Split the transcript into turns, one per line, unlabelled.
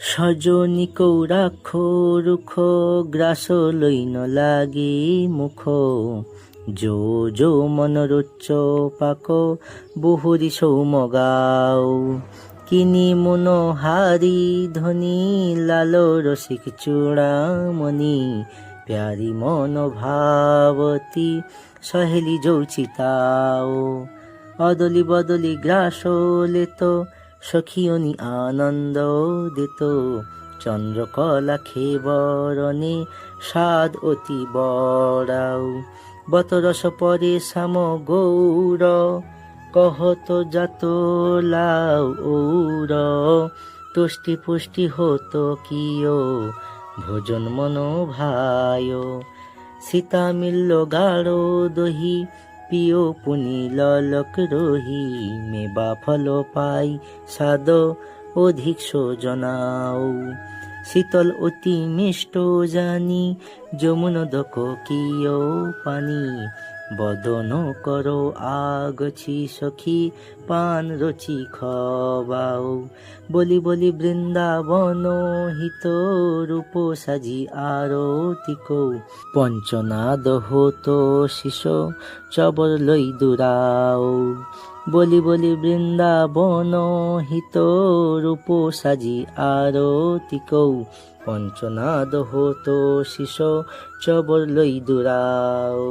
সজনি কৌরাক্ষ রুখ গ্রাস লইন লাগি মুখ যো যো মনোরুচ্চ পাক বহুরি সৌমগাও কিনি মনোহারি ধ্বনি লাল রসিক চূড়ামণি প্যারি মনোভাবতী সহেলি যৌচিতাও অদলি বদলি গ্রাস লেত সখিয়নি আনন্দ দিত চন্দ্রকলা খেবরণে সাদ অতি বড়াও বতরস পরে শ্যাম গৌর কহত জাত লাউ ঔর তুষ্টি পুষ্টি হত কিয় ভোজন মন ভায় সীতা মিলল গাঢ় দহি পিও পুনি ললক রহি মেবা ফল পাই সাদ অধিক সজনাও শীতল অতি মিষ্ট জানি যমুনদক কিয় পানি বদন কর আগছি সখী পান রচি খবাও বলি বলি বৃন্দাবন হিত রূপ সাজি আরতি কৌ পঞ্চনাদ হত শিষ চবর লই দুরাও বলি বলি বৃন্দাবন হিত রূপ সাজি আরতি কৌ পঞ্চনাদ হত শিষ চবর লই দুরাও।